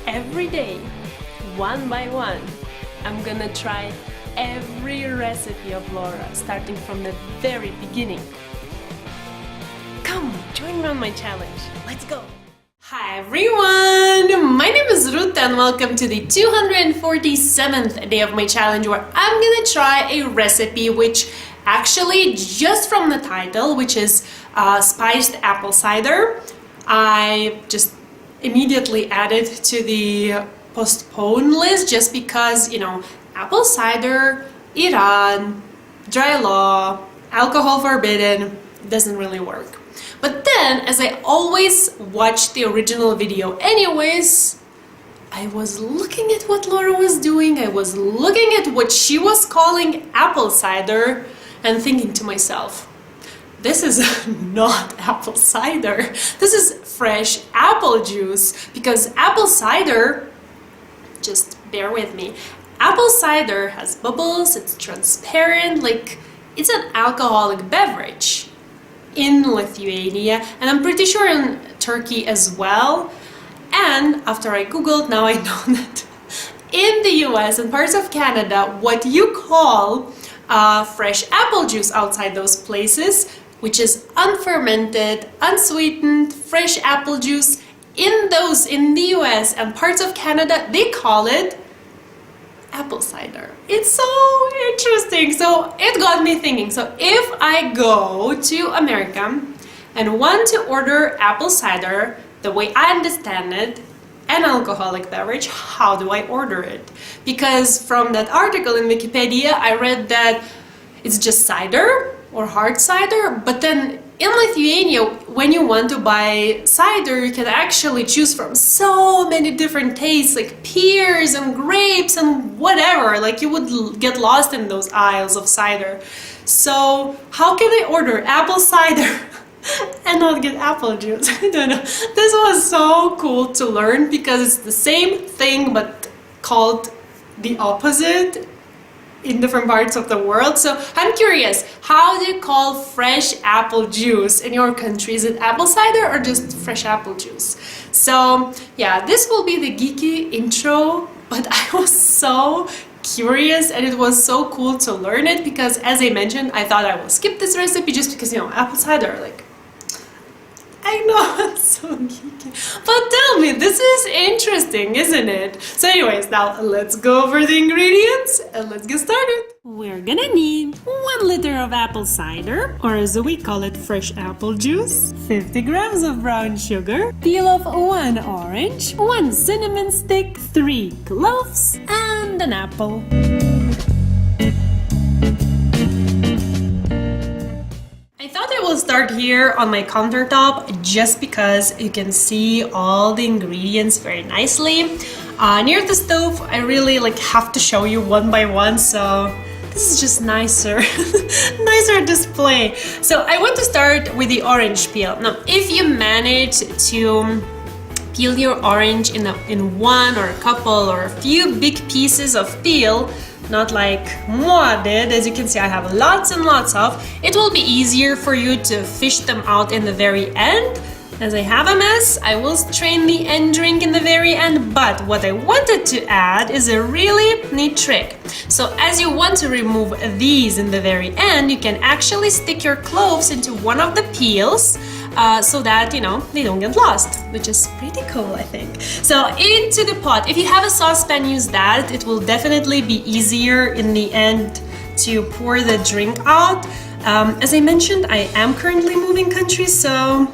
every day, one by one, I'm gonna try every recipe of Laura, starting from the very beginning. Come, join me on my challenge. Let's go! Hi everyone! My name is Ruta and welcome to the 247th day of my challenge, where I'm gonna try a recipe which actually, just from the title, which is spiced apple cider, I just immediately added to the postpone list just because, you know, apple cider, Iran, dry law, alcohol forbidden, doesn't really work. But then, as I always watch the original video anyways, I was looking at what Laura was doing, I was looking at what she was calling apple cider and thinking to myself, this is not apple cider, this is fresh apple juice, because apple cider, just bear with me, apple cider has bubbles, it's transparent, like it's an alcoholic beverage in Lithuania, and I'm pretty sure in Turkey as well. And after I googled, now I know that in the US and parts of Canada, what you call fresh apple juice outside those places, which is unfermented, unsweetened, fresh apple juice, in the US and parts of Canada, they call it apple cider. It's so interesting. So it got me thinking, so if I go to America and want to order apple cider, the way I understand it, an alcoholic beverage, how do I order it? Because from that article in Wikipedia, I read that it's just cider or hard cider, but then in Lithuania, when you want to buy cider, you can actually choose from so many different tastes, like pears and grapes and whatever. Like, you would get lost in those aisles of cider. So how can I order apple cider and not get apple juice? I don't know. This was so cool to learn because it's the same thing but called the opposite in different parts of the world. So I'm curious, how do you call fresh apple juice in your country? Is it apple cider or just fresh apple juice? So yeah, this will be the geeky intro, but I was so curious and it was so cool to learn it because, as I mentioned, I thought I will skip this recipe just because, you know, apple cider, like, I know, it's so geeky. But tell me, this is interesting, isn't it? So anyways, now let's go over the ingredients and let's get started. We're gonna need 1 liter of apple cider, or as we call it, fresh apple juice, 50 grams of brown sugar, peel of 1 orange, 1 cinnamon stick, 3 cloves, and an apple. I will start here on my countertop just because you can see all the ingredients very nicely. Near the stove, I really have to show you one by one, so this is just nicer, nicer display. So I want to start with the orange peel. Now, if you manage to peel your orange in one or a couple or a few big pieces of peel, not like moi did, as you can see I have lots and lots of, it will be easier for you to fish them out in the very end. As I have a mess, I will strain the end drink in the very end, but what I wanted to add is a really neat trick. So as you want to remove these in the very end, you can actually stick your cloves into one of the peels so that, you know, they don't get lost, which is pretty cool, I think. So into the pot, if you have a saucepan, use that. It will definitely be easier in the end to pour the drink out. As I mentioned, I am currently moving countries, so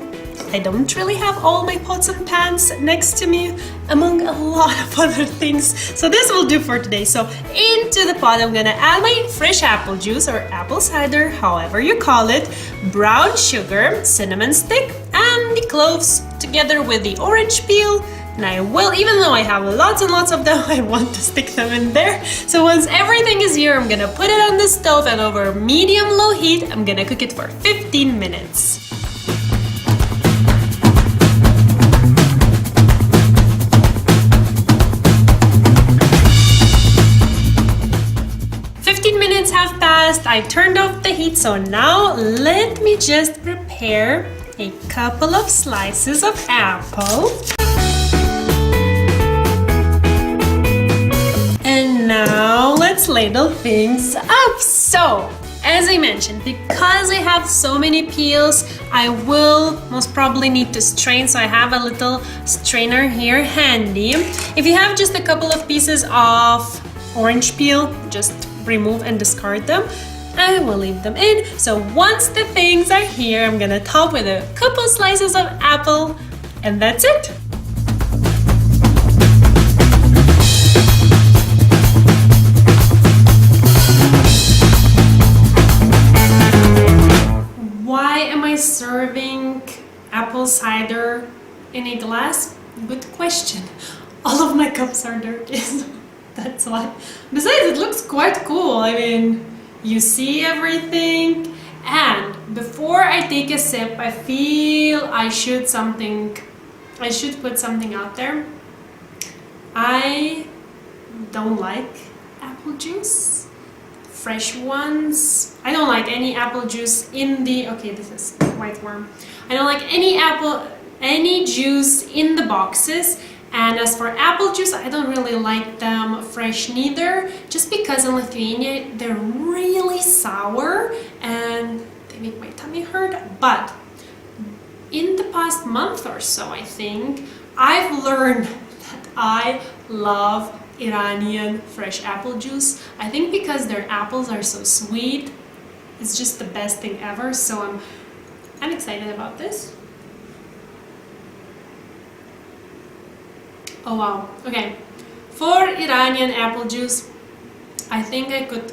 I don't really have all my pots and pans next to me, among a lot of other things. So this will do for today. So into the pot, I'm gonna add my fresh apple juice or apple cider, however you call it, brown sugar, cinnamon stick, and the cloves together with the orange peel. And I will, even though I have lots and lots of them, I want to stick them in there. So once everything is here, I'm gonna put it on the stove and over medium-low heat, I'm gonna cook it for 15 minutes. Have passed, I turned off the heat, so now let me just prepare a couple of slices of apple. let's ladle things up. So, as I mentioned, because I have so many peels, I will most probably need to strain, so I have a little strainer here handy. If you have just a couple of pieces of orange peel, just remove and discard them. I will leave them in. So once the things are here, I'm gonna top with a couple slices of apple, and that's it. Why am I serving apple cider in a glass? Good question. All of my cups are dirty, so that's why. Besides, it looks quite cool. I mean, you see everything. And before I take a sip, I feel I should put something out there. I don't like apple juice. Fresh ones. I don't like any apple juice in the, okay, this is quite warm. I don't like any juice in the boxes. And as for apple juice, I don't really like them fresh neither, just because in Lithuania they're really sour and they make my tummy hurt. But in the past month or so, I think, I've learned that I love Iranian fresh apple juice. I think because their apples are so sweet, it's just the best thing ever. So I'm excited about this. Oh wow, okay. For Iranian apple juice, I think I could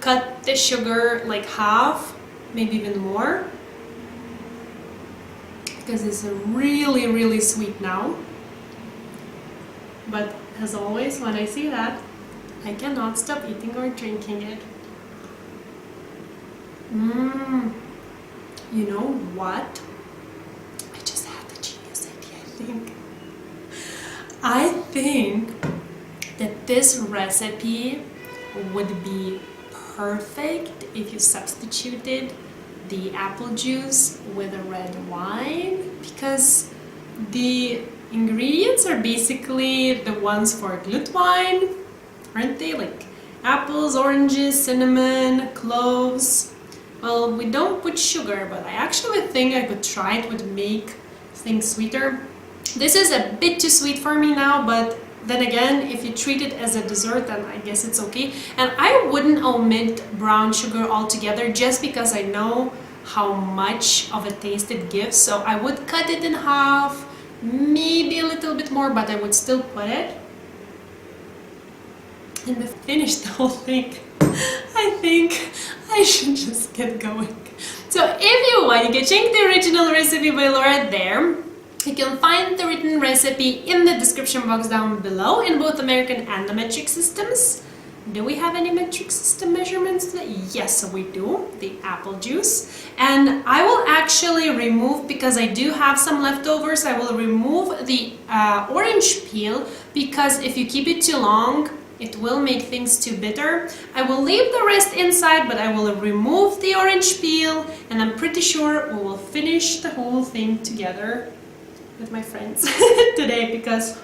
cut the sugar like half, maybe even more, because it's really, really sweet now. But as always, when I see that, I cannot stop eating or drinking it. You know what? I just had the genius idea, I think. I think that this recipe would be perfect if you substituted the apple juice with a red wine, because the ingredients are basically the ones for glühwein, aren't they? Like apples, oranges, cinnamon, cloves. Well, we don't put sugar, but I actually think I could try it, would make things sweeter. This is a bit too sweet for me now, but then again, if you treat it as a dessert, then I guess it's okay. And I wouldn't omit brown sugar altogether, just because I know how much of a taste it gives. So I would cut it in half, maybe a little bit more, but I would still put it. And to finish the whole thing, I think I should just get going. So if you want, you can check the original recipe by Laura there. You can find the written recipe in the description box down below in both American and the metric systems. Do we have any metric system measurements today? Yes, we do. The apple juice. And I will actually remove, because I do have some leftovers, I will remove the orange peel, because if you keep it too long, it will make things too bitter. I will leave the rest inside, but I will remove the orange peel, and I'm pretty sure we will finish the whole thing together with my friends today, because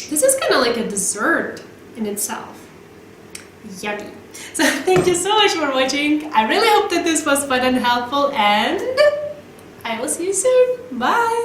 this is kind of like a dessert in itself. Yummy. So thank you so much for watching. I really hope that this was fun and helpful, and I will see you soon. Bye.